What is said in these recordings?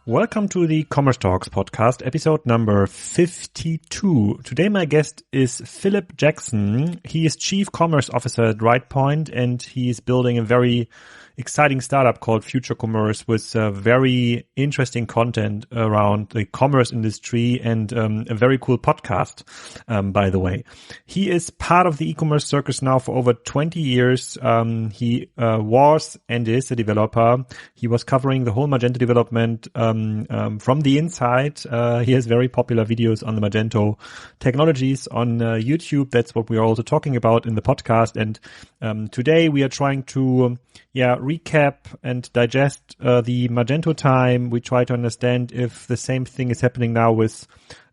Welcome to the Commerce Talks podcast, episode number 52. Today my guest is Phillip Jackson. He is Chief Commerce Officer at RightPoint, and he is building a very exciting startup called Future Commerce with very interesting content around the commerce industry and a very cool podcast, by the way. He is part of the e-commerce circus now for over 20 years. He was and is a developer. He was covering the whole Magento development from the inside. He has very popular videos on the Magento technologies on YouTube. That's what we are also talking about in the podcast. And today we are trying to recap and digest the Magento time. We try to understand if the same thing is happening now with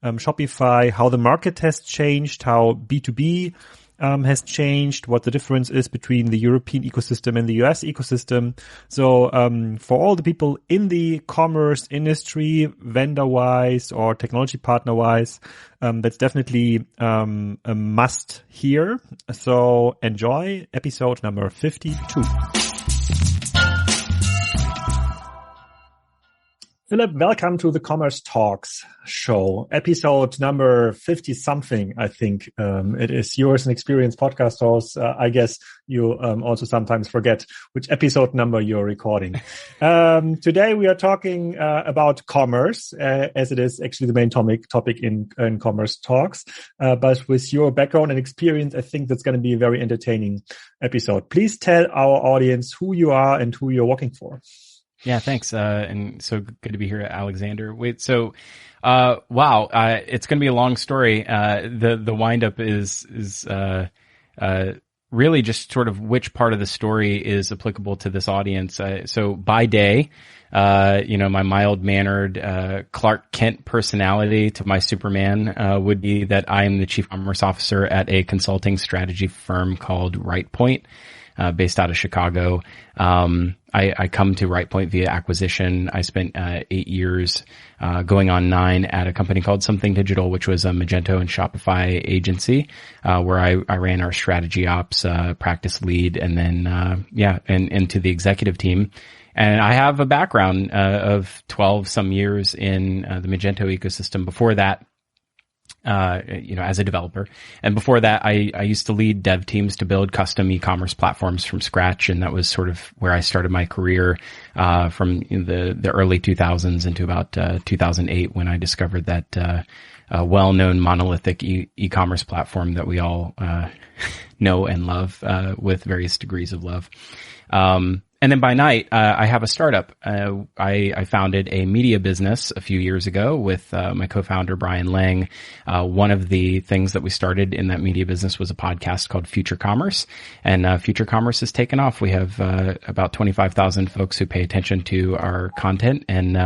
Shopify, how the market has changed, how B2B has changed, what the difference is between the European ecosystem and the US ecosystem. So for all the people in the commerce industry, vendor-wise or technology partner-wise, that's definitely a must hear. So enjoy episode number 52. Phillip, welcome to the Commerce Talks show, episode number 50-something, I think. It is yours, an experienced podcast host. I guess you also sometimes forget which episode number you're recording. Today we are talking about commerce, as it is actually the main topic in Commerce Talks. But with your background and experience, I think that's going to be a very entertaining episode. Please tell our audience who you are and who you're working for. Yeah, thanks. And so good to be here, Alexander. It's going to be a long story. The windup is really just sort of which part of the story is applicable to this audience. So by day, my mild-mannered Clark Kent personality to my Superman would be that I am the Chief Commerce Officer at a consulting strategy firm called RightPoint, based out of Chicago. I come to RightPoint via acquisition. I spent 8 years, going on 9 at a company called Something Digital, which was a Magento and Shopify agency, where I ran our strategy ops, practice lead, and then, and into the executive team. And I have a background, of 12 some years in the Magento ecosystem. Before that, as a developer. And before that, I used to lead dev teams to build custom e-commerce platforms from scratch. And that was sort of where I started my career, from the early 2000s into about 2008, when I discovered that, well-known monolithic e-commerce platform that we all, know and love, with various degrees of love. And then by night, I have a startup. I founded a media business a few years ago with my co-founder, Brian Lang. One of the things that we started in that media business was a podcast called Future Commerce. And Future Commerce has taken off. We have about 25,000 folks who pay attention to our content and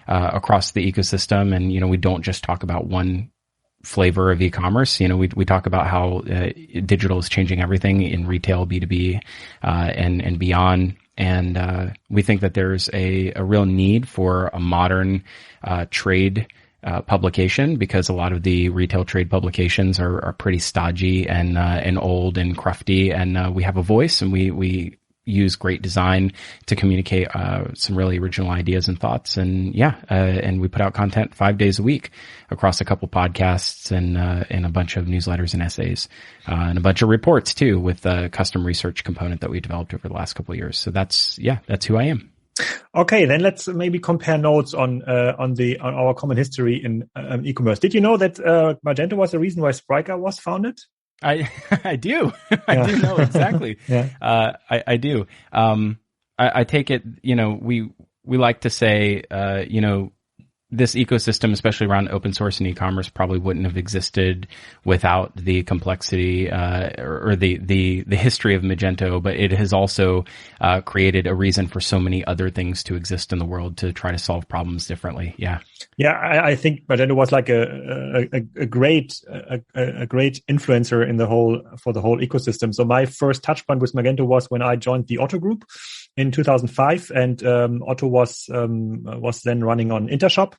across the ecosystem. And, we don't just talk about one flavor of e-commerce. We talk about how digital is changing everything in retail, B2B, and beyond. And we think that there's a real need for a modern trade publication, because a lot of the retail trade publications are pretty stodgy and old and crufty. And we have a voice, and we use great design to communicate some really original ideas and thoughts. And and we put out content 5 days a week across a couple podcasts and a bunch of newsletters and essays, and a bunch of reports too, with a custom research component that we developed over the last couple of years. So that's who I am. Okay, then let's maybe compare notes on our common history in e-commerce. Did you know that Magento was the reason why Spryker was founded? I do. I do know exactly. I do. I take it, we like to say, this ecosystem, especially around open source and e-commerce, probably wouldn't have existed without the complexity, or the history of Magento, but it has also, created a reason for so many other things to exist in the world to try to solve problems differently. Yeah. Yeah. I think Magento was like a great influencer for the whole ecosystem. So my first touch point with Magento was when I joined the Otto group in 2005, and Otto was then running on Intershop.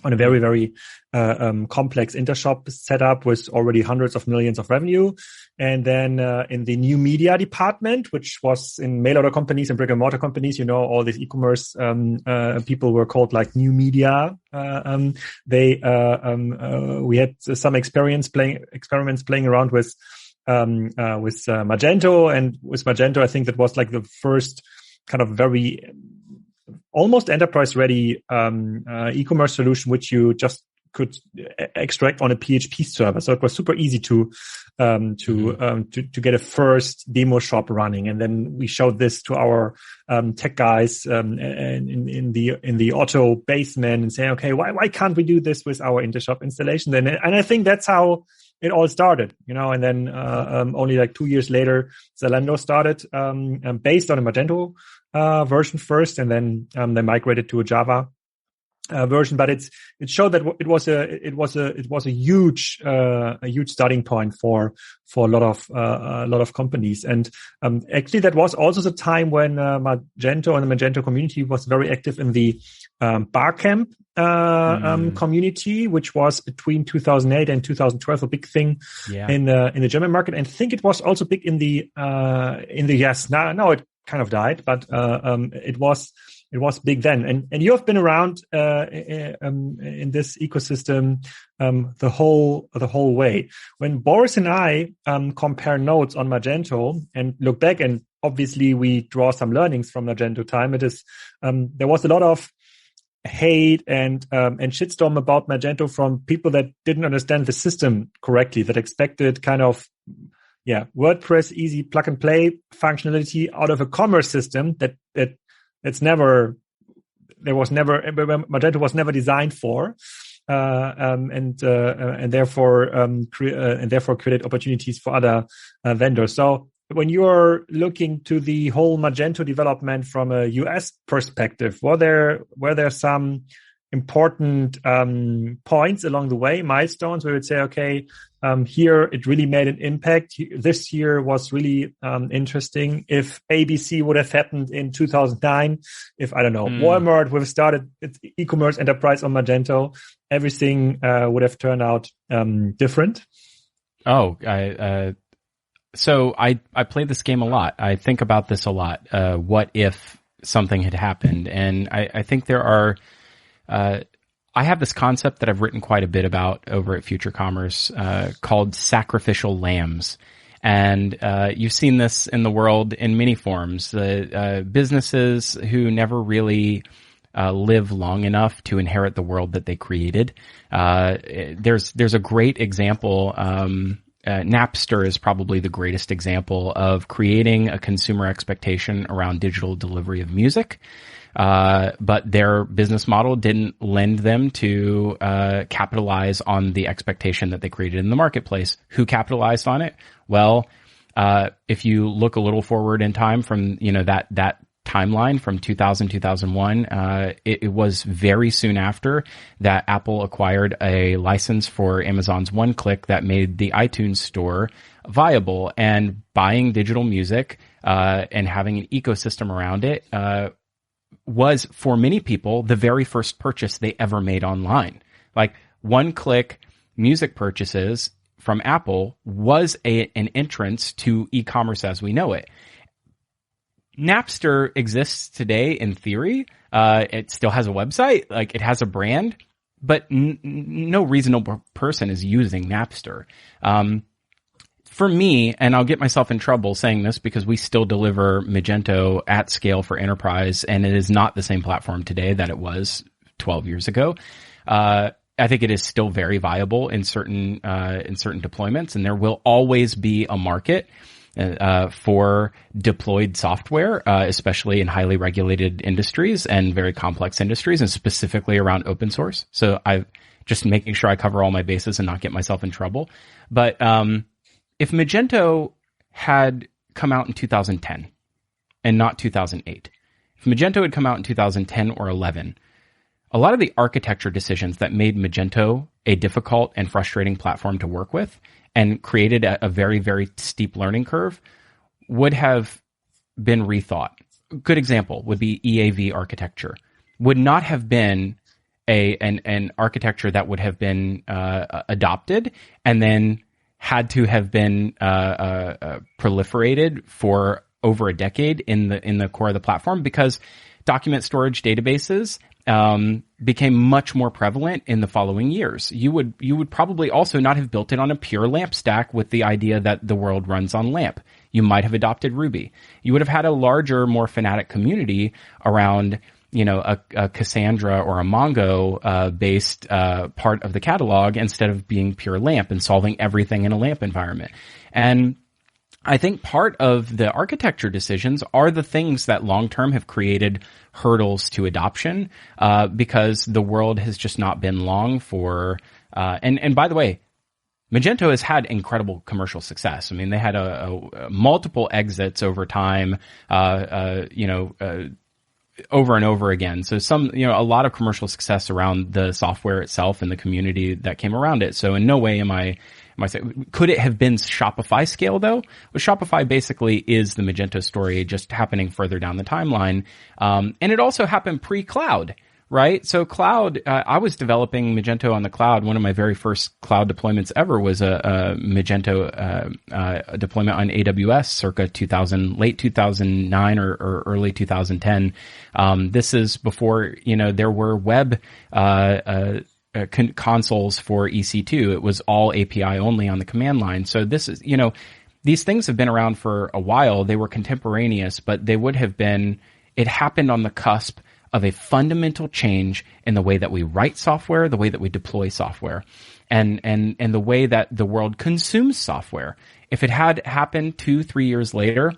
on a very, very complex intershop setup with already hundreds of millions of revenue. And then in the new media department, which was in mail order companies and brick and mortar companies, all these e-commerce people were called like new media. We had some experiments playing around with Magento, and with Magento, I think that was like the first kind of very almost enterprise ready e-commerce solution, which you just could extract on a PHP server. So it was super easy to get a first demo shop running. And then we showed this to our tech guys in the auto basement and say, okay, why can't we do this with our Intershop installation? And I think that's how it all started, and then only like 2 years later, Zalando started based on a Magento version first, and then they migrated to a Java version. But it showed that it was a huge starting point for a lot of companies. And actually, that was also the time when Magento and the Magento community was very active in the Barcamp community, which was between 2008 and 2012 a big thing in the German market. And I think it was also big in the US. Now it kind of died, but it was big then. And you have been around in this ecosystem the whole way. When Boris and I compare notes on Magento and look back, and obviously we draw some learnings from Magento time, it is there was a lot of hate and shitstorm about Magento from people that didn't understand the system correctly, that expected kind of WordPress easy plug and play functionality out of a commerce system Magento was never designed for, and therefore created opportunities for other vendors. So when you're looking to the whole Magento development from a US perspective, were there some important points along the way, milestones where you would say, okay, here it really made an impact. This year was really interesting. If ABC would have happened in 2009, if Walmart would have started its e-commerce enterprise on Magento, everything would have turned out different. So I play this game a lot. I think about this a lot. What if something had happened? And I think there are. I have this concept that I've written quite a bit about over at Future Commerce called sacrificial lambs. And you've seen this in the world in many forms. Businesses who never really live long enough to inherit the world that they created. There's a great example. Napster is probably the greatest example of creating a consumer expectation around digital delivery of music. But their business model didn't lend them to capitalize on the expectation that they created in the marketplace. Who capitalized on it? Well, if you look a little forward in time from that timeline from 2001, it was very soon after that Apple acquired a license for Amazon's one-click that made the iTunes store viable, and buying digital music and having an ecosystem around it was, for many people, the very first purchase they ever made online. Like, one-click music purchases from Apple was an entrance to e-commerce as we know it. Napster exists today in theory. It still has a website, like it has a brand, but no reasonable person is using Napster. For me, and I'll get myself in trouble saying this because we still deliver Magento at scale for enterprise, and it is not the same platform today that it was 12 years ago. I think it is still very viable in certain deployments, and there will always be a market for deployed software, especially in highly regulated industries and very complex industries, and specifically around open source. So I'm just making sure I cover all my bases and not get myself in trouble. But if Magento had come out in 2010 and not 2008, if Magento had come out in 2010 or 11, a lot of the architecture decisions that made Magento a difficult and frustrating platform to work with and created a very, very steep learning curve would have been rethought. A good example would be EAV architecture. Would not have been an architecture that would have been adopted and then had to have been proliferated for over a decade in the core of the platform, because document storage databases became much more prevalent in the following years. You would probably also not have built it on a pure LAMP stack with the idea that the world runs on LAMP. You might have adopted Ruby. You would have had a larger, more fanatic community around, a Cassandra or a Mongo based part of the catalog, instead of being pure LAMP and solving everything in a LAMP environment. And I think part of the architecture decisions are the things that long-term have created hurdles to adoption, because the world has just not been long for, and by the way, Magento has had incredible commercial success. I mean, they had a multiple exits over time, over and over again. So a lot of commercial success around the software itself and the community that came around it. So in no way am I saying, could it have been Shopify scale though? Well, Shopify basically is the Magento story, just happening further down the timeline. And it also happened pre-cloud, right? So cloud, I was developing Magento on the cloud. One of my very first cloud deployments ever was a Magento deployment on AWS circa late 2009 or early 2010. This is before, there were web consoles for EC2. It was all API only on the command line. So this is, these things have been around for a while. They were contemporaneous, but they would have been, it happened on the cusp of a fundamental change in the way that we write software, the way that we deploy software, and the way that the world consumes software. If it had happened 2-3 years later,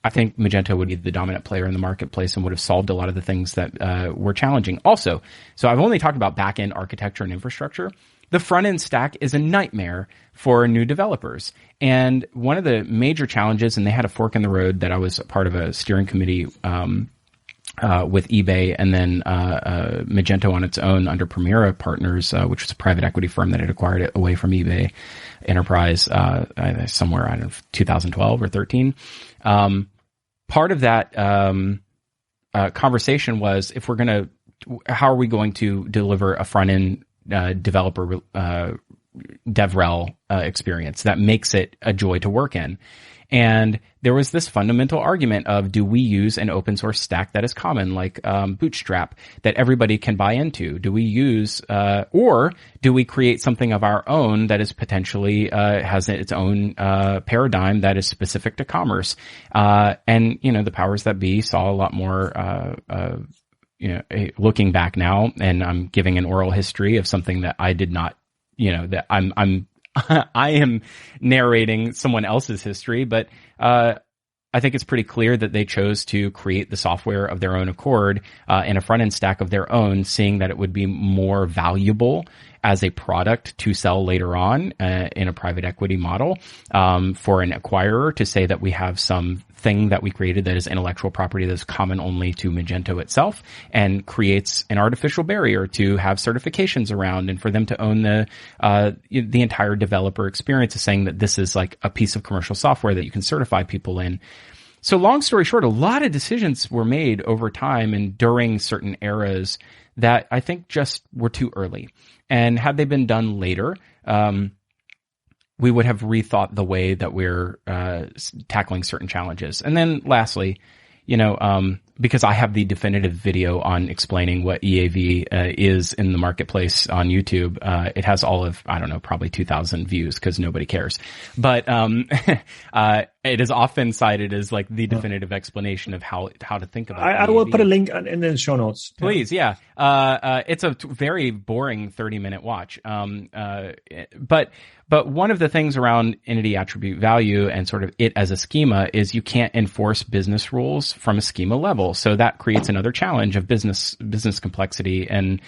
I think Magento would be the dominant player in the marketplace and would have solved a lot of the things that were challenging. Also, so I've only talked about back-end architecture and infrastructure. The front-end stack is a nightmare for new developers. And one of the major challenges, and they had a fork in the road that I was part of a steering committee with eBay, and then Magento on its own under Primera Partners, which was a private equity firm that had acquired it away from eBay Enterprise somewhere, I don't know, 2012 or 13. Part of that conversation was, how are we going to deliver a front-end developer DevRel experience that makes it a joy to work in? And there was this fundamental argument of, do we use an open source stack that is common, like Bootstrap, that everybody can buy into? Do we use, or do we create something of our own that is potentially has its own paradigm that is specific to commerce? And the powers that be saw a lot more. Looking back now, and I'm giving an oral history of something that I did not, that I'm I am narrating someone else's history, but I think it's pretty clear that they chose to create the software of their own accord in a front-end stack of their own, seeing that it would be more valuable as a product to sell later on in a private equity model for an acquirer to say that we have some thing that we created that is intellectual property that is common only to Magento itself, and creates an artificial barrier to have certifications around, and for them to own the entire developer experience, is saying that this is like a piece of commercial software that you can certify people in. So long story short, a lot of decisions were made over time and during certain eras that I think just were too early. And had they been done later, we would have rethought the way that we're tackling certain challenges. And then lastly, because I have the definitive video on explaining what EAV is in the marketplace on YouTube, it has all of, I don't know, probably 2,000 views because nobody cares. But it is often cited as like the definitive explanation of how to think about it. I will put a link in the show notes. Please, yeah. It's a very boring 30-minute watch. But one of the things around entity attribute value and sort of it as a schema is you can't enforce business rules from a schema level. So that creates another challenge of business complexity. And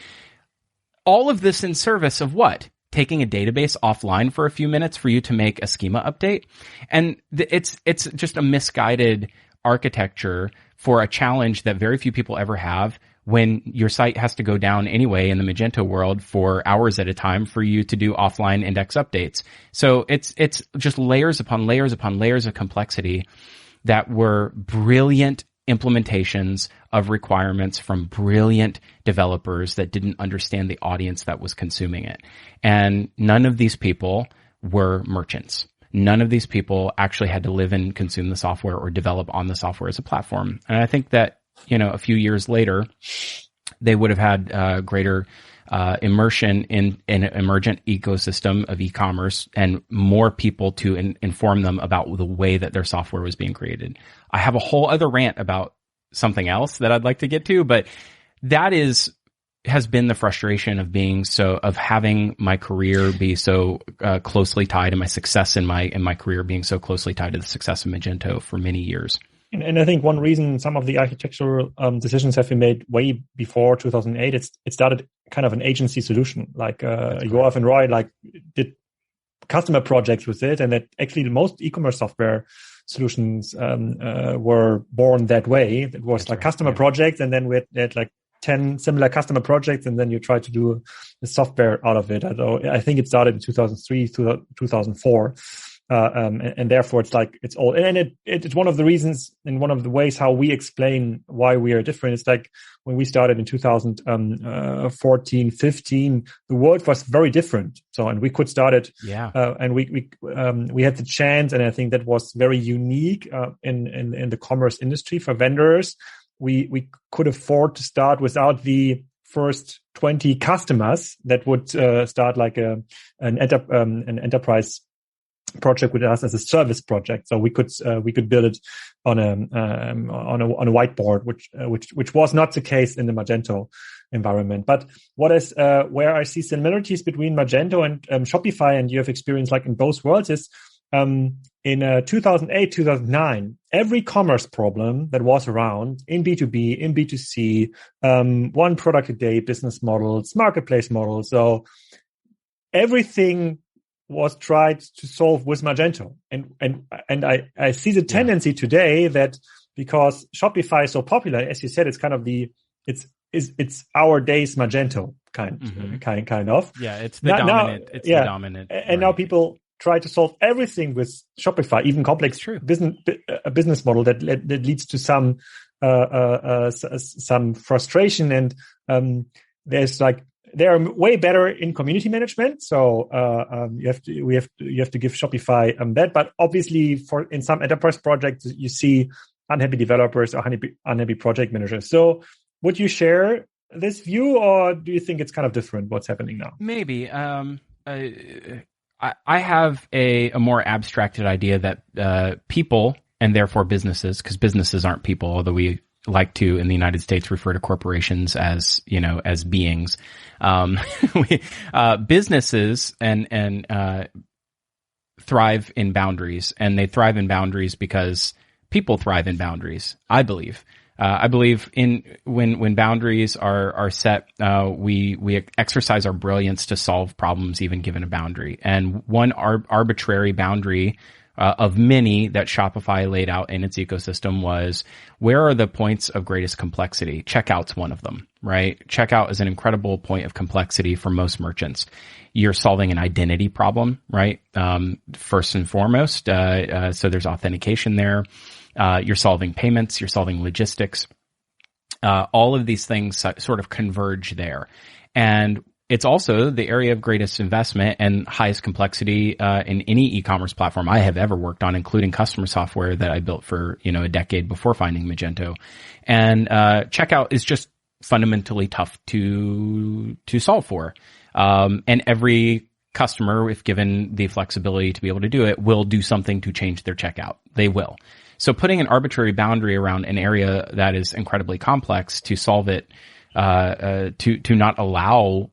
all of this in service of what? Taking a database offline for a few minutes for you to make a schema update. And it's just a misguided architecture for a challenge that very few people ever have, when your site has to go down anyway in the Magento world for hours at a time for you to do offline index updates. So it's just layers upon layers upon layers of complexity that were brilliant implementations of requirements from brilliant developers that didn't understand the audience that was consuming it. And none of these people were merchants. None of these people actually had to live and consume the software or develop on the software as a platform. And I think that, a few years later, they would have had greater immersion in an emergent ecosystem of e-commerce and more people to inform them about the way that their software was being created. I have a whole other rant about something else that I'd like to get to, but that has been the frustration of having my career be so closely tied, and my success in my career being so closely tied to the success of Magento for many years. And I think one reason some of the architectural decisions have been made way before 2008, it started kind of an agency solution. Like Yoav and Roy did customer projects with it, and that actually most e-commerce software solutions were born that way. It was customer projects, and then we had 10 similar customer projects, and then you try to do the software out of it. I think it started in 2003 to 2004. And therefore it's all, and it's one of the reasons and one of the ways how we explain why we are different. It's like when we started in 2014, 15, the world was very different. So, and we could start it. Yeah. And we had the chance, and I think that was very unique, in the commerce industry for vendors. We could afford to start without the first 20 customers that would start like an enterprise project with us as a service project. So we could build it on a whiteboard, which was not the case in the Magento environment. But where I see similarities between Magento and Shopify, and you have experience like in both worlds, is in 2008, 2009, every commerce problem that was around in B2B, in B2C, one product a day business models, marketplace models. So everything was tried to solve with Magento. And I see the tendency today that because Shopify is so popular, as you said, it's kind of it's our day's Magento kind of. Yeah, it's the dominant. It's the dominant. And now people try to solve everything with Shopify, even complex business model that leads to some frustration. And they are way better in community management. So you have to give Shopify that. But obviously, in some enterprise projects, you see unhappy developers or unhappy project managers. So would you share this view, or do you think it's kind of different what's happening now? Maybe. I have a more abstracted idea that people, and therefore businesses, because businesses aren't people, although we like to in the United States refer to corporations as beings. Businesses and thrive in boundaries, and they thrive in boundaries because people thrive in boundaries. I believe in when boundaries are set, we exercise our brilliance to solve problems even given a boundary. And one arbitrary boundary of many that Shopify laid out in its ecosystem was, where are the points of greatest complexity? Checkout's one of them, right? Checkout is an incredible point of complexity for most merchants. You're solving an identity problem, right? First and foremost. So there's authentication there. You're solving payments. You're solving logistics. All of these things sort of converge there. And it's also the area of greatest investment and highest complexity in any e-commerce platform I have ever worked on, including customer software that I built for a decade before finding Magento. And checkout is just fundamentally tough to solve for. And every customer, if given the flexibility to be able to do it, will do something to change their checkout. They will. So putting an arbitrary boundary around an area that is incredibly complex to solve it, to not allow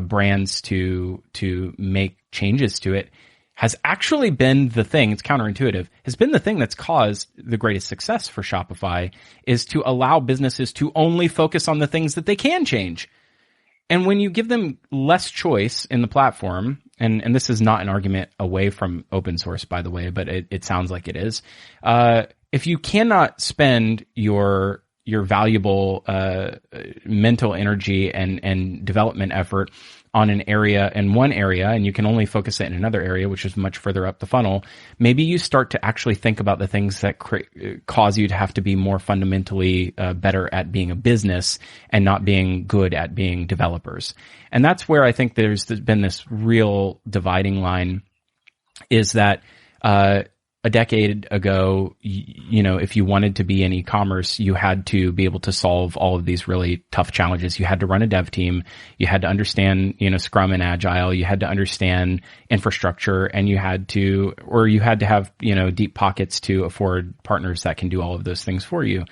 brands to make changes to it, has actually been the thing. It's counterintuitive. Has been the thing that's caused the greatest success for Shopify, is to allow businesses to only focus on the things that they can change. And when you give them less choice in the platform, and this is not an argument away from open source, by the way, but it sounds like it is. If you cannot spend your valuable mental energy and development effort on an area in one area and you can only focus it in another area, which is much further up the funnel, maybe you start to actually think about the things that cause you to have to be more fundamentally better at being a business and not being good at being developers. And that's where I think there's been this real dividing line, is that a decade ago, if you wanted to be in e-commerce, you had to be able to solve all of these really tough challenges. You had to run a dev team. You had to understand, Scrum and Agile. You had to understand infrastructure, and you had to have, deep pockets to afford partners that can do all of those things for you.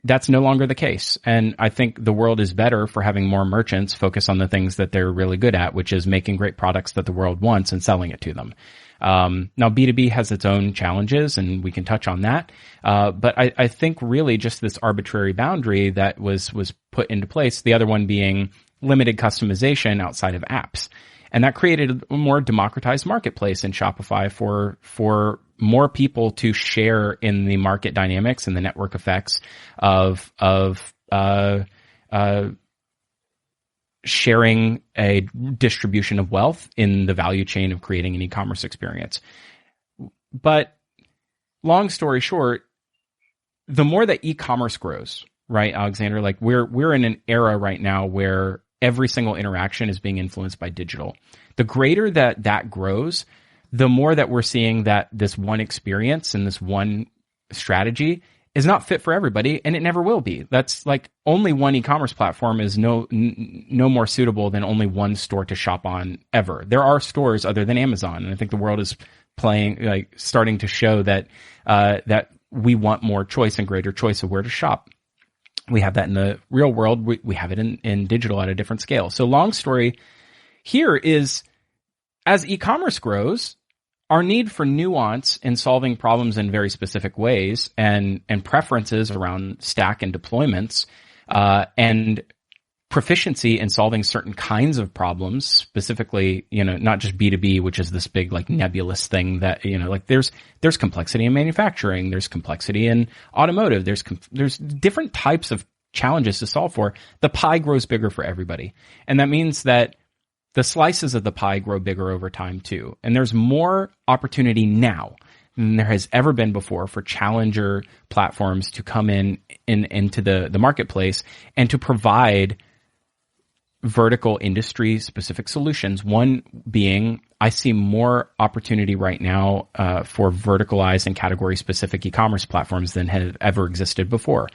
That's no longer the case. And I think the world is better for having more merchants focus on the things that they're really good at, which is making great products that the world wants and selling it to them. Now B2B has its own challenges, and we can touch on that. But I think really just this arbitrary boundary that was put into place, the other one being limited customization outside of apps. And that created a more democratized marketplace in Shopify for more people to share in the market dynamics and the network effects of sharing a distribution of wealth in the value chain of creating an e-commerce experience. But long story short, the more that e-commerce grows, right, Alexander, like we're in an era right now where every single interaction is being influenced by digital. The greater that grows, the more that we're seeing that this one experience and this one strategy is not fit for everybody, and it never will be. That's like only one e-commerce platform is no more suitable than only one store to shop on ever. There are stores other than Amazon, and I think the world is starting to show that that we want more choice and greater choice of where to shop. We have that in the real world. We have it in digital at a different scale. So long story here is, as e-commerce grows, our need for nuance in solving problems in very specific ways and preferences around stack and deployments, and proficiency in solving certain kinds of problems, specifically, not just B2B, which is this big, like, nebulous thing that, there's complexity in manufacturing, there's complexity in automotive, there's different types of challenges to solve for. The pie grows bigger for everybody. And that means that the slices of the pie grow bigger over time too. And there's more opportunity now than there has ever been before for challenger platforms to come into the marketplace and to provide vertical industry specific solutions. One being, I see more opportunity right now for verticalized and category specific e-commerce platforms than have ever existed before.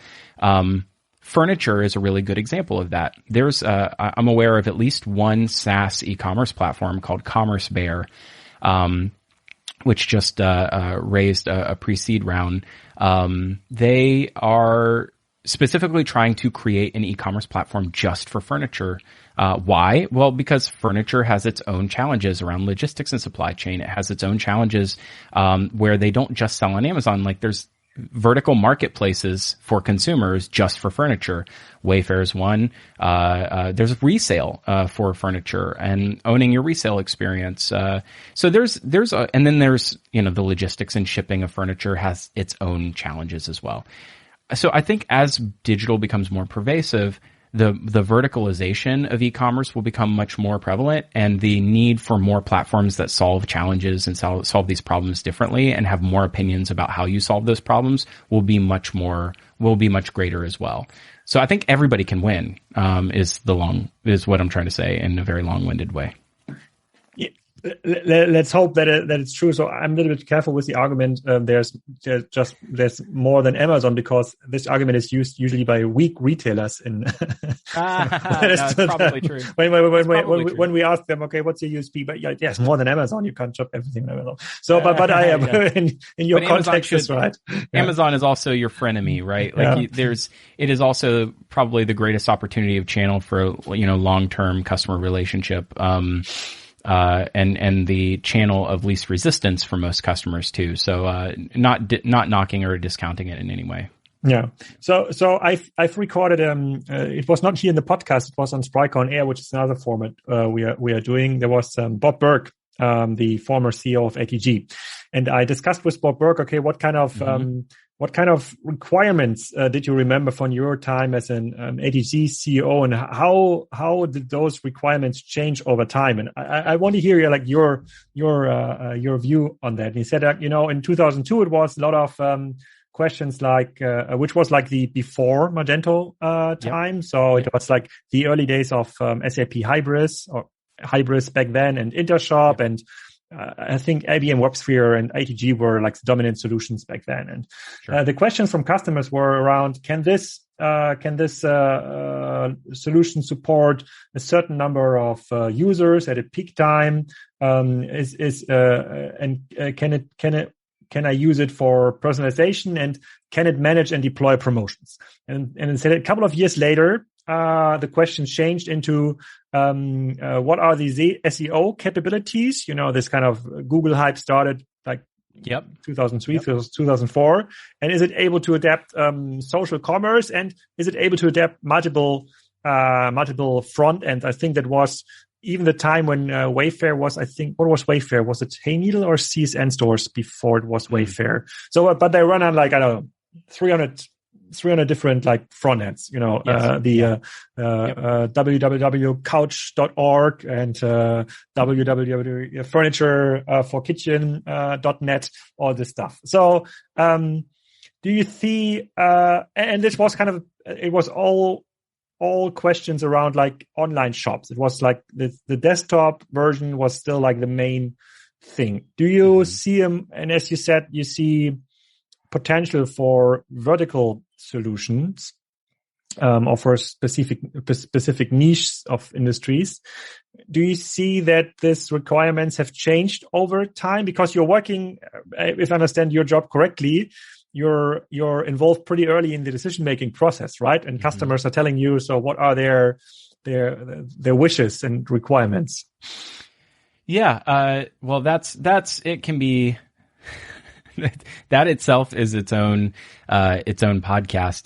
Furniture is a really good example of that. There's, I'm aware of at least one SaaS e-commerce platform called Commerce Bear, which just raised a pre-seed round. They are specifically trying to create an e-commerce platform just for furniture. Why? Well, because furniture has its own challenges around logistics and supply chain. It has its own challenges where they don't just sell on Amazon. Like, there's vertical marketplaces for consumers just for furniture. Wayfair is one. There's resale for furniture and owning your resale experience. So there's and then there's, the logistics and shipping of furniture has its own challenges as well. So I think as digital becomes more pervasive, the verticalization of e-commerce will become much more prevalent, and the need for more platforms that solve challenges and solve these problems differently and have more opinions about how you solve those problems will be much greater as well. So I think everybody can win, is what I'm trying to say in a very long-winded way. Let's hope that it's true. So I'm a little bit careful with the argument. There's more than Amazon, because this argument is used usually by weak retailers. That's probably true. When we ask them, okay, what's your USP? But yes, more than Amazon. You can't shop everything on Amazon. So, but I am in your context is right. Amazon is also your frenemy, right? Like it is also probably the greatest opportunity of channel for long-term customer relationship. And the channel of least resistance for most customers too. So, not knocking or discounting it in any way. Yeah. So I've recorded, it was not here in the podcast. It was on Spryker on Air, which is another format, we are doing. There was, Bob Burke, the former CEO of ATG. And I discussed with Bob Burke, okay, what kind of requirements did you remember from your time as an ATG CEO, and how did those requirements change over time? And I want to hear your view on that. And he said that, in 2002 it was a lot of questions like which was like the before Magento time. So it was like the early days of SAP Hybris back then, and Intershop, and I think IBM WebSphere and ATG were like the dominant solutions back then. And the questions from customers were around: can this solution support a certain number of users at a peak time? Can I use it for personalization, and can it manage and deploy promotions? And instead, a couple of years later, the question changed into what are the SEO capabilities? This kind of Google hype started like 2003, 2004. And is it able to adapt social commerce? And is it able to adapt multiple front ends? I think that was even the time when Wayfair was, I think, what was Wayfair? Was it Hayneedle or CSN stores before it was Wayfair? So, but they run on like, I don't know, 300 different like front ends, www.couch.org and www.furniture-for-kitchen.net, all this stuff. So, do you see, and this was kind of, it was all questions around like online shops. It was like the desktop version was still like the main thing. Do you see them? And as you said, you see potential for vertical solutions, or for specific niche of industries. Do you see that these requirements have changed over time? Because you're working, if I understand your job correctly, you're involved pretty early in the decision-making process, right? And customers are telling you, so what are their wishes and requirements? Yeah. Well, it can be, that itself is its own podcast.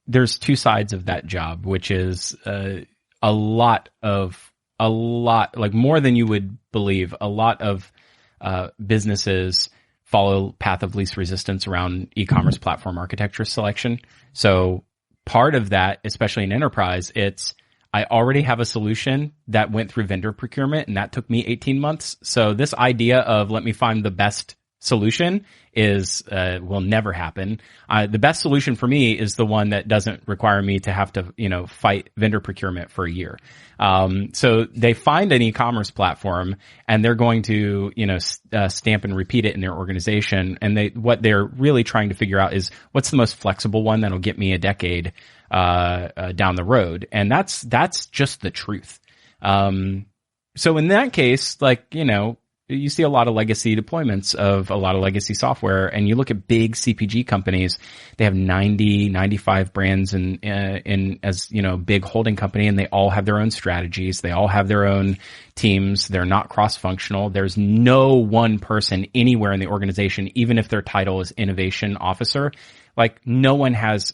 There's two sides of that job, which is a lot, like more than you would believe. A lot of businesses follow path of least resistance around e-commerce platform architecture selection. So part of that, especially in enterprise, I already have a solution that went through vendor procurement, and that took me 18 months. So this idea of let me find the best solution will never happen. The best solution for me is the one that doesn't require me to have to, fight vendor procurement for a year. So they find an e-commerce platform, and they're going to, stamp and repeat it in their organization. And what they're really trying to figure out is what's the most flexible one that'll get me a decade down the road. And that's just the truth. So in that case, like, you see a lot of legacy deployments of a lot of legacy software, and you look at big CPG companies, they have 90, 95 brands in as, big holding company, and they all have their own strategies. They all have their own teams. They're not cross-functional. There's no one person anywhere in the organization, even if their title is innovation officer. Like, no one has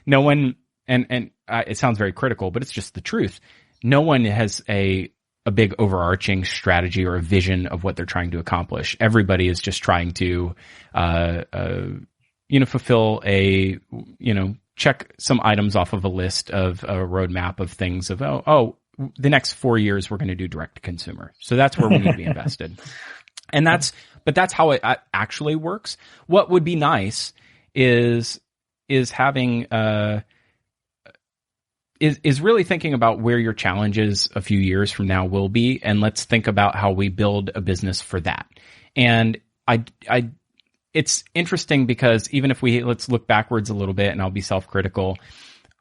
no one, and it sounds very critical, but it's just the truth. No one has a big overarching strategy or a vision of what they're trying to accomplish. Everybody is just trying to, fulfill check some items off of a list of a roadmap of things of, the next 4 years we're going to do direct to consumer. So that's where we need to be invested. And that's how it actually works. What would be nice is having, is really thinking about where your challenges a few years from now will be, and let's think about how we build a business for that. And it's interesting because even if let's look backwards a little bit, and I'll be self-critical,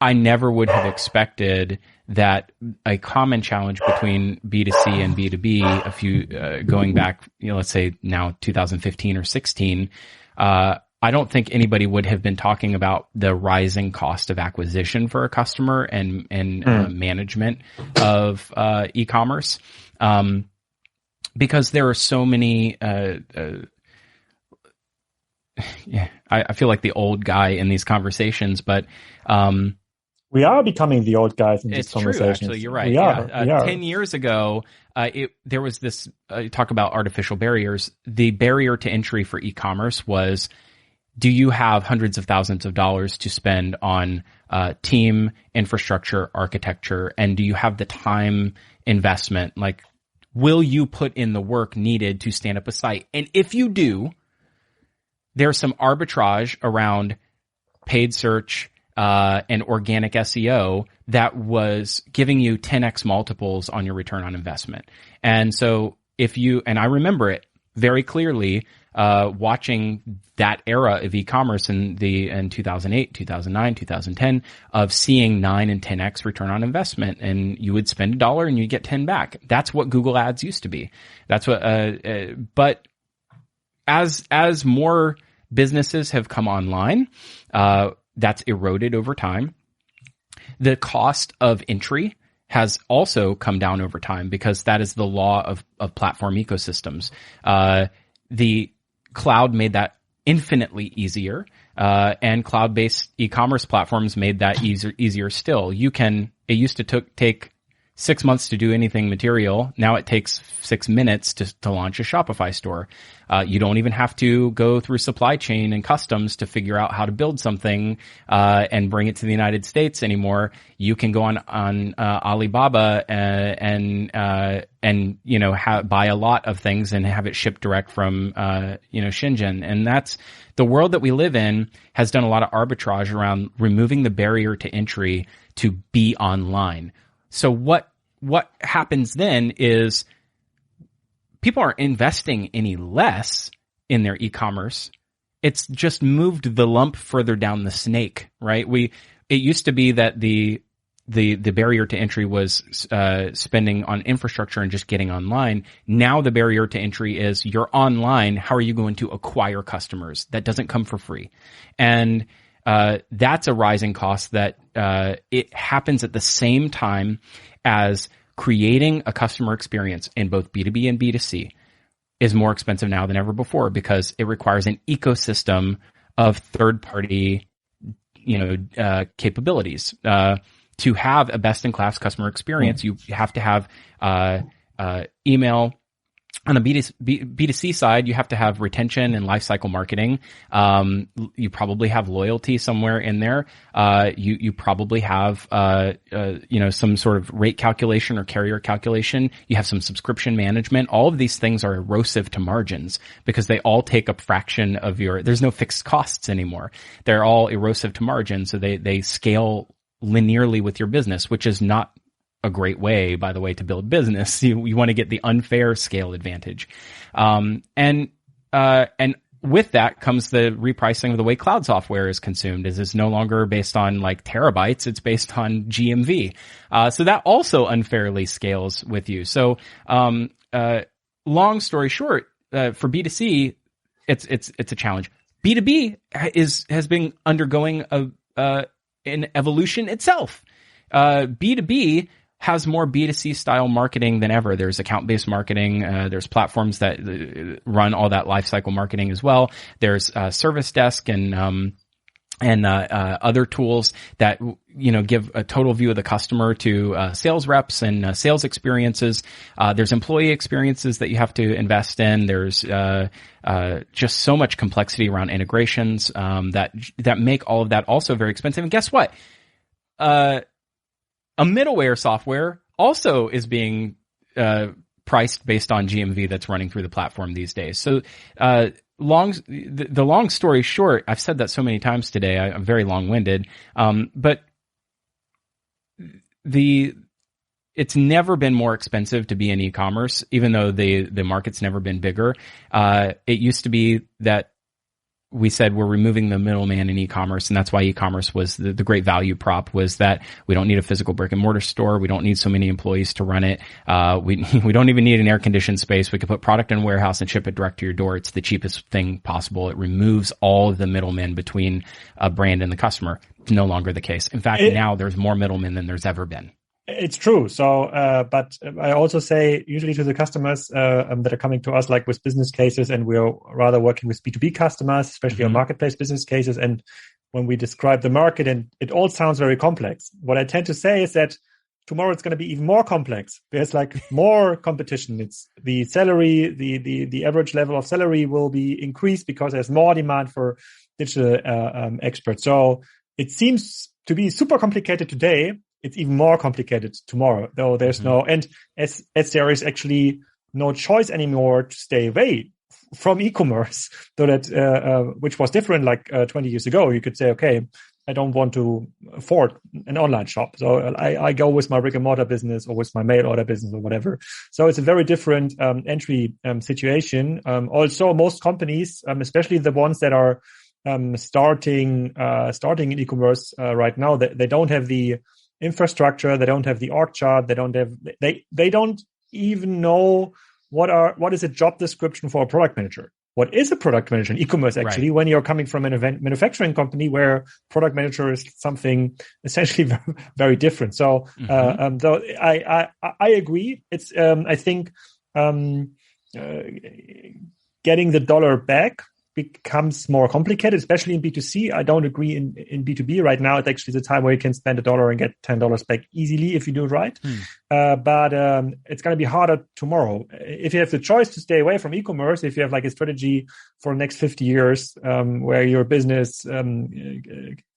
I never would have expected that a common challenge between B2C and B2B going back, let's say now 2015 or 16, I don't think anybody would have been talking about the rising cost of acquisition for a customer and management of e-commerce, because there are so many. I feel like the old guy in these conversations, but We are becoming the old guys in these It's conversations. true, actually. You're right. We are. 10 years ago, there was this, talk about artificial barriers. The barrier to entry for e-commerce was, do you have hundreds of thousands of dollars to spend on team, infrastructure, architecture, and do you have the time investment? Like, will you put in the work needed to stand up a site? And if you do, there's some arbitrage around paid search and organic SEO that was giving you 10x multiples on your return on investment. And so and I remember it very clearly, watching that era of e-commerce in 2008, 2009, 2010, of seeing 9 and 10x return on investment, and you would spend $1 and you get 10 back. That's what Google Ads used to be. That's what, but as more businesses have come online, that's eroded over time. The cost of entry has also come down over time because that is the law of platform ecosystems. The cloud made that infinitely easier, and cloud-based e-commerce platforms made that easier still. It used to take 6 months to do anything material. Now it takes 6 minutes to launch a Shopify store. You don't even have to go through supply chain and customs to figure out how to build something and bring it to the United States anymore. You can go on Alibaba and buy a lot of things and have it shipped direct from Shenzhen. And that's the world that we live in, has done a lot of arbitrage around removing the barrier to entry to be online. So what happens then is people aren't investing any less in their e-commerce. It's just moved the lump further down the snake, right? It used to be that the barrier to entry was spending on infrastructure and just getting online. Now the barrier to entry is you're online. How are you going to acquire customers? That doesn't come for free. And that's a rising cost that it happens at the same time as creating a customer experience in both B2B and B2C is more expensive now than ever before, because it requires an ecosystem of third-party, capabilities. To have a best-in-class customer experience, you have to have email. On the B2C side, you have to have retention and lifecycle marketing. You probably have loyalty somewhere in there. You probably have, some sort of rate calculation or carrier calculation. You have some subscription management. All of these things are erosive to margins because they all take a fraction of there's no fixed costs anymore. They're all erosive to margin. So they scale linearly with your business, which is not a great way, by the way, to build business. You want to get the unfair scale advantage. And with that comes the repricing of the way cloud software is consumed. It's no longer based on like terabytes. It's based on GMV. So that also unfairly scales with you. So, long story short, for B2C, it's a challenge. B2B has been undergoing an evolution itself. B2B has more B2C style marketing than ever. There's account-based marketing. There's platforms that run all that lifecycle marketing as well. There's Service Desk and other tools that give a total view of the customer to sales reps and sales experiences. There's employee experiences that you have to invest in. There's just so much complexity around integrations that make all of that also very expensive. And guess what? A middleware software also is being priced based on GMV that's running through the platform these days. So the long story short, I've said that so many times today, I'm very long-winded, but it's never been more expensive to be in e-commerce, even though the market's never been bigger. It used to be that we said we're removing the middleman in e-commerce, and that's why e-commerce was the great value prop, was that we don't need a physical brick and mortar store. We don't need so many employees to run it. We don't even need an air conditioned space. We could put product in a warehouse and ship it direct to your door. It's the cheapest thing possible. It removes all of the middlemen between a brand and the customer. It's no longer the case. In fact, now there's more middlemen than there's ever been. It's true. So, but I also say usually to the customers that are coming to us, like with business cases, and we're rather working with B2B customers, especially on marketplace business cases. And when we describe the market, and it all sounds very complex. What I tend to say is that tomorrow it's going to be even more complex. There's like more competition. It's the salary, the average level of salary will be increased because there's more demand for digital experts. So it seems to be super complicated today. It's even more complicated tomorrow, though there's no, and as there is actually no choice anymore to stay away from e-commerce, so that which was different like 20 years ago. You could say, okay, I don't want to afford an online shop, so I go with my brick and mortar business or with my mail order business or whatever. So it's a very different entry situation. Also, most companies, especially the ones that are starting in e-commerce right now, they don't have the infrastructure, they don't have the org chart, they don't even know what is a job description for a product manager. What is a product manager in e-commerce actually, when you're coming from an event manufacturing company where product manager is something essentially very, very different. So, though I agree. It's, I think, getting the dollar back becomes more complicated, especially in B2C. I don't agree in B2B right now. It's actually the time where you can spend $1 and get $10 back easily if you do it right. But it's going to be harder tomorrow. If you have the choice to stay away from e-commerce, if you have like a strategy for the next 50 years where your business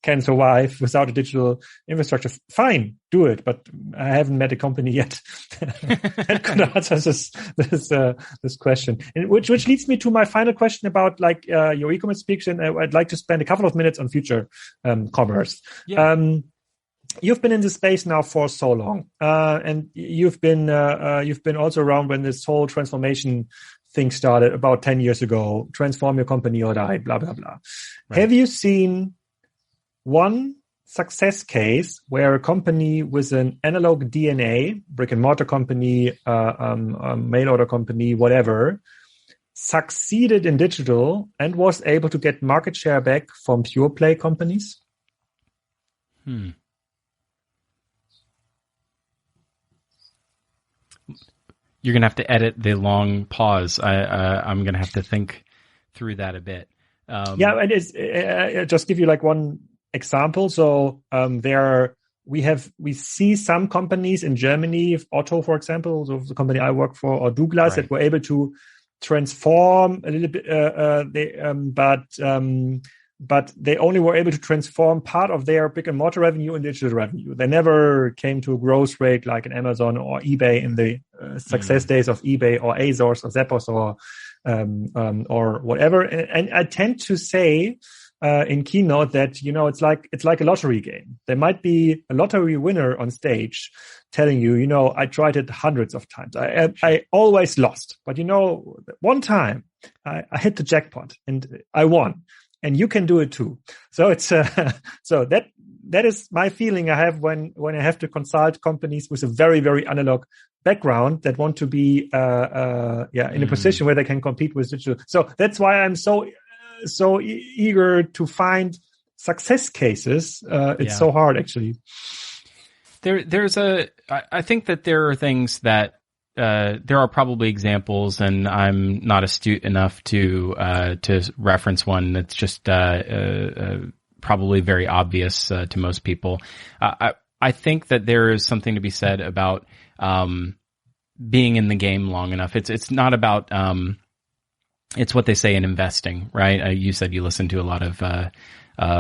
can survive without a digital infrastructure, fine, do it. But I haven't met a company yet that could answer this question. And which leads me to my final question about like your e-commerce speech, and I'd like to spend a couple of minutes on future commerce. Yeah. You've been in this space now for so long, and you've been also around when this whole transformation thing started about 10 years ago. Transform your company or die, blah blah blah. Right. Have you seen one success case where a company with an analog DNA, brick and mortar company, mail order company, whatever, succeeded in digital and was able to get market share back from pure play companies? You're going to have to edit the long pause. I'm going to have to think through that a bit. Yeah, and it's just give you like one example. So we see some companies in Germany, Otto, for example, so the company I work for, or Douglas, that were able to transform a little bit, but they only were able to transform part of their brick and mortar revenue and digital revenue. They never came to a growth rate like an Amazon or eBay in the success days of eBay or Azos or Zappos or whatever. And I tend to say in keynote that, it's like a lottery game. There might be a lottery winner on stage telling you, I tried it hundreds of times. I always lost, but one time I hit the jackpot and I won. And you can do it too. So it's so that is my feeling I have when I have to consult companies with a very, very analog background that want to be in a position where they can compete with digital. So that's why I'm so eager to find success cases. It's so hard actually. I think that there are things that there are probably examples, and I'm not astute enough to reference one that's just probably very obvious to most people. I think that there is something to be said about being in the game long enough. It's not about it's what they say in investing, right? You said you listen to a lot of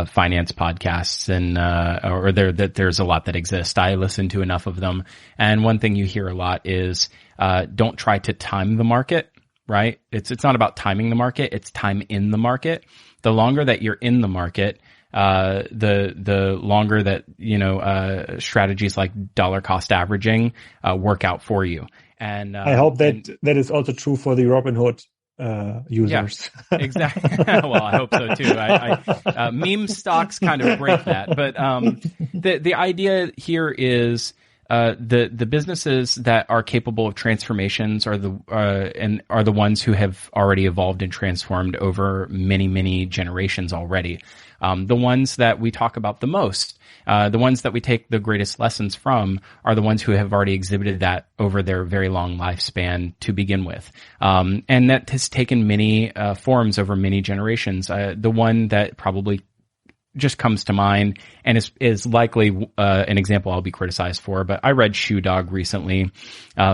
finance podcasts, and or there's a lot that exist. I listen to enough of them, and one thing you hear a lot is don't try to time the market, right? It's not about timing the market, it's time in the market. The longer that you're in the market, the longer that strategies like dollar cost averaging work out for you. And I hope that is also true for the Robinhood users. Yeah, exactly. Well, I hope so too. Meme stocks kind of break that, but the idea here is the businesses that are capable of transformations are the ones who have already evolved and transformed over many generations already. The ones that we talk about the most, the ones that we take the greatest lessons from, are the ones who have already exhibited that over their very long lifespan to begin with. And that has taken many forms over many generations. The one that probably just comes to mind and is likely an example I'll be criticized for. But I read Shoe Dog recently,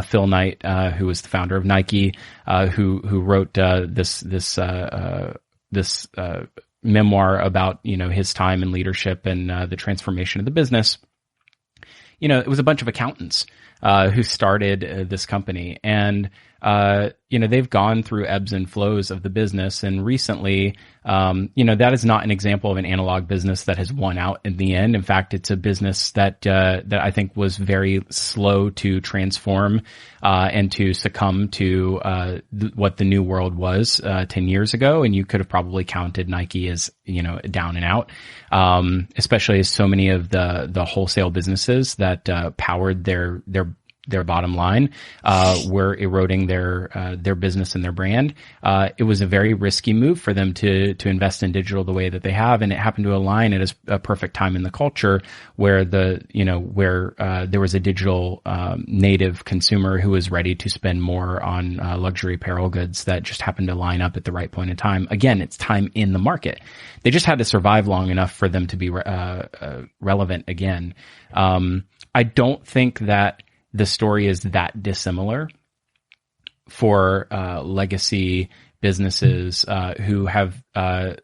Phil Knight, who was the founder of Nike, who wrote this memoir about his time in leadership and the transformation of the business. It was a bunch of accountants who started this company, and they've gone through ebbs and flows of the business. And recently, that is not an example of an analog business that has won out in the end. In fact, it's a business that I think was very slow to transform and to succumb to what the new world was 10 years ago. And you could have probably counted Nike as down and out, especially as so many of the wholesale businesses that powered their bottom line were eroding their business and their brand. It was a very risky move for them to invest in digital the way that they have, and it happened to align at a perfect time in the culture where there was a digital native consumer who was ready to spend more on luxury apparel goods that just happened to line up at the right point in time. Again, it's time in the market. They just had to survive long enough for them to be relevant again. I don't think that the story is that dissimilar for legacy businesses who have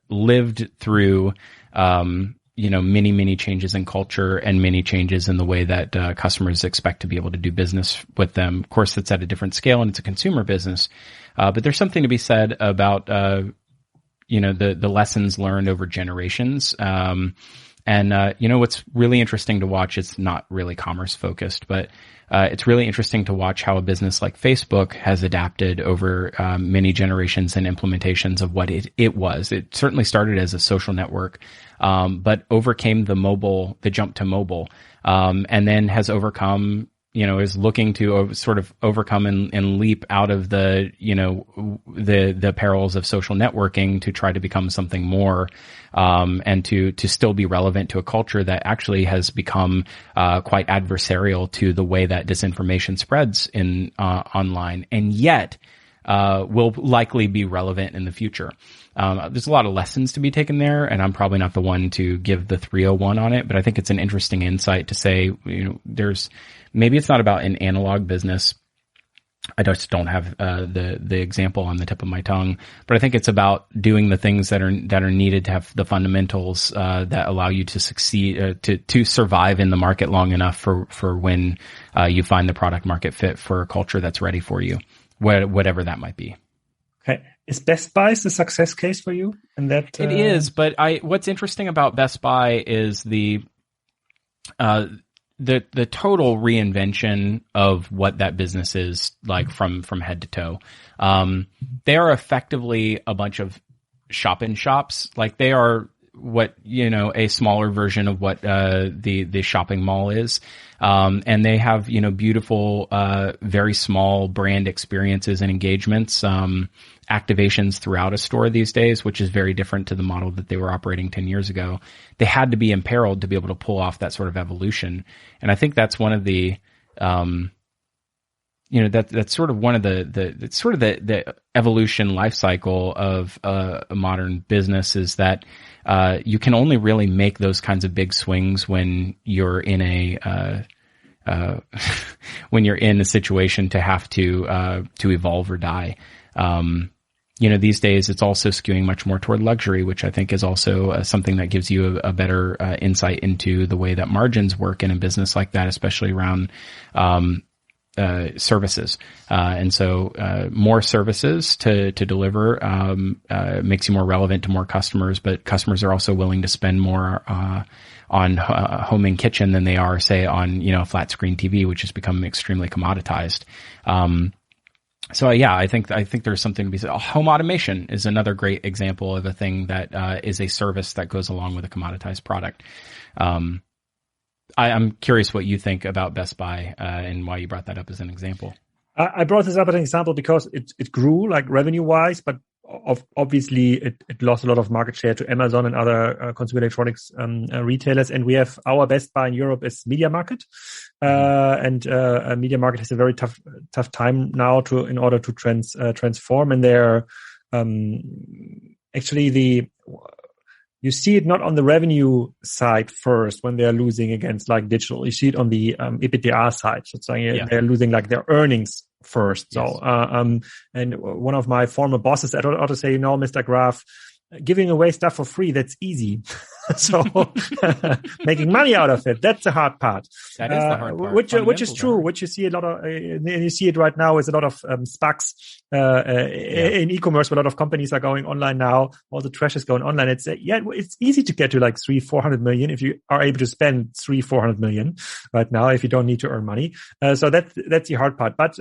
lived through many changes in culture and many changes in the way that customers expect to be able to do business with them. Of course, it's at a different scale and it's a consumer business, but there's something to be said about the lessons learned over generations. What's really interesting to watch, it's not really commerce focused, but it's really interesting to watch how a business like Facebook has adapted over many generations and implementations of what it was. It certainly started as a social network, but overcame the jump to mobile, and then has overcome, is looking to sort of overcome and leap out of the perils of social networking to try to become something more, and to still be relevant to a culture that actually has become quite adversarial to the way that disinformation spreads in online, and yet will likely be relevant in the future. There's a lot of lessons to be taken there, and I'm probably not the one to give the 301 on it, but I think it's an interesting insight to say, maybe it's not about an analog business. I just don't have the example on the tip of my tongue, but I think it's about doing the things that are needed to have the fundamentals that allow you to succeed, to survive in the market long enough for when you find the product market fit for a culture that's ready for you, whatever that might be. Okay. Is Best Buy the success case for you? And that it is, but what's interesting about Best Buy is the total reinvention of what that business is like from head to toe. They are effectively a bunch of shop in shops. Like they are what, a smaller version of what, the shopping mall is. And they have, beautiful, very small brand experiences and engagements, activations throughout a store these days, which is very different to the model that they were operating 10 years ago. They had to be imperiled to be able to pull off that sort of evolution. And I think that's one of the, that's sort of one of the evolution life cycle of a modern business is that, you can only really make those kinds of big swings when you're in a situation to have to evolve or die. These days it's also skewing much more toward luxury, which I think is also something that gives you a better insight into the way that margins work in a business like that, especially around services. And so more services to deliver makes you more relevant to more customers, but customers are also willing to spend more on home and kitchen than they are, say, on flat screen TV, which has become extremely commoditized. So yeah, I think there's something to be said. Home automation is another great example of a thing that is a service that goes along with a commoditized product. I'm curious what you think about Best Buy and why you brought that up as an example. I brought this up as an example because it grew like revenue wise, but obviously it lost a lot of market share to Amazon and other consumer electronics retailers. And we have our Best Buy in Europe is Media Market, and Media Market has a very tough time now in order to transform. And they're actually you see it not on the revenue side first when they're losing against like digital. You see it on the EBITDA side. So it's like they're losing like their earnings first. Yes. So, and one of my former bosses at ought to say, Mr. Graf, giving away stuff for free, that's easy. So making money out of it, that's the hard part. That is the hard part. Which is true. Which you see a lot of, and you see it right now is a lot of SPACs in e-commerce. Where a lot of companies are going online now. All the trash is going online. It's easy to get to like 300-400 million if you are able to spend 300-400 million right now if you don't need to earn money. So that's the hard part. But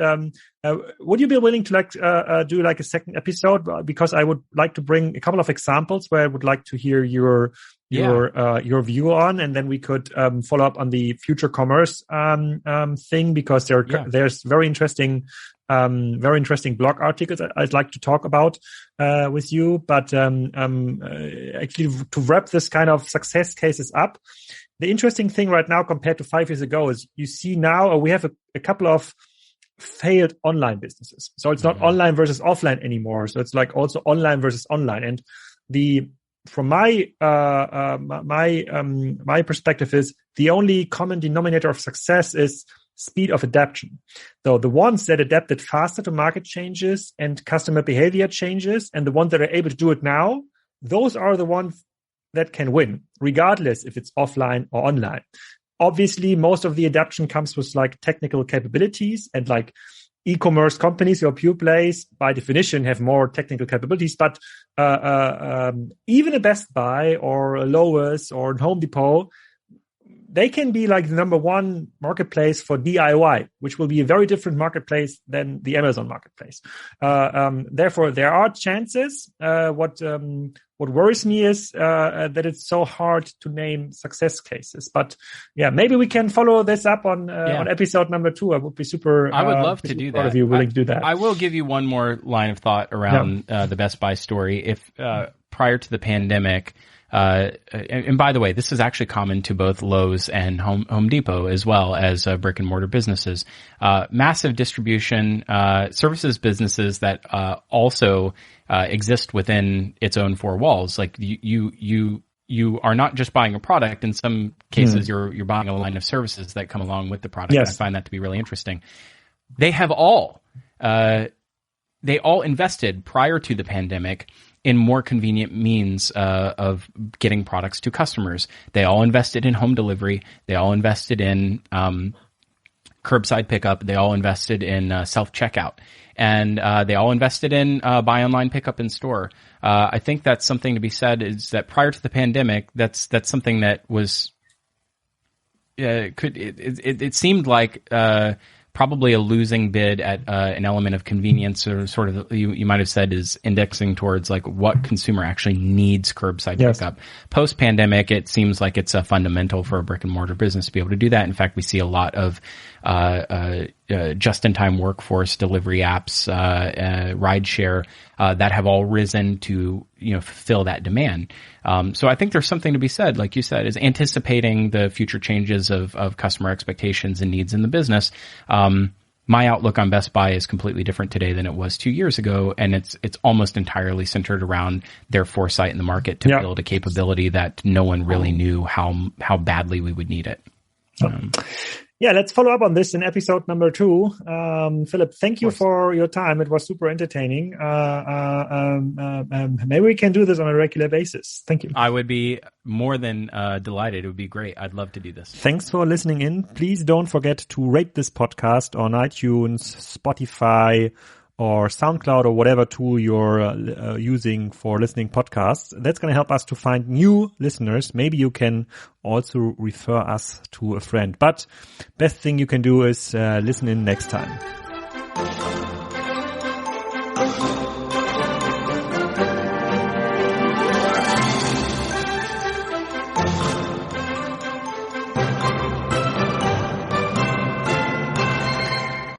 would you be willing to do like a second episode? Because I would like to bring a couple of examples where I would like to hear your view on, and then we could follow up on the future commerce thing, because there's very interesting blog articles I'd like to talk about with you. But actually, to wrap this kind of success cases up, the interesting thing right now compared to 5 years ago is you see now we have a couple of failed online businesses. So it's not online versus offline anymore. So it's like also online versus online. And from my perspective is the only common denominator of success is speed of adaptation. So the ones that adapted faster to market changes and customer behavior changes, and the ones that are able to do it now, those are the ones that can win, regardless if it's offline or online. Obviously, most of the adaptation comes with like technical capabilities, and like e-commerce companies or pure plays by definition have more technical capabilities. But even a Best Buy or a Lowe's or a Home Depot, they can be like the number one marketplace for DIY, which will be a very different marketplace than the Amazon marketplace. Therefore, there are chances. What worries me is that it's so hard to name success cases. But yeah, maybe we can follow this up on episode number 2. I would be super. I would love to do that. If you're willing to do that, I will give you one more line of thought around the Best Buy story. If prior to the pandemic. And by the way, this is actually common to both Lowe's and Home Depot, as well as brick and mortar businesses. Massive distribution services businesses that also exist within its own 4 walls. Like you are not just buying a product. In some cases, you're buying a line of services that come along with the product. Yes. And I find that to be really interesting. They all invested prior to the pandemic in more convenient means of getting products to customers. They all invested in home delivery. They all invested in curbside pickup. They all invested in self-checkout. And they all invested in buy online, pickup in store. I think that's something to be said, is that prior to the pandemic, that's something that was it seemed like probably a losing bid at an element of convenience, or sort of you might have said is indexing towards like what consumer actually needs curbside pickup. Post pandemic, it seems like it's a fundamental for a brick and mortar business to be able to do that. In fact, we see a lot of just-in-time workforce delivery apps, rideshare, that have all risen to, fulfill that demand. So I think there's something to be said, like you said, is anticipating the future changes of customer expectations and needs in the business. My outlook on Best Buy is completely different today than it was 2 years ago, and it's almost entirely centered around their foresight in the market to build a capability that no one really knew how badly we would need it. Let's follow up on this in episode number 2. Philip, thank you for your time. It was super entertaining. Maybe we can do this on a regular basis. Thank you. I would be more than delighted. It would be great. I'd love to do this. Thanks for listening in. Please don't forget to rate this podcast on iTunes, Spotify, or SoundCloud, or whatever tool you're using for listening podcasts. That's going to help us to find new listeners. Maybe you can also refer us to a friend. But best thing you can do is listen in next time.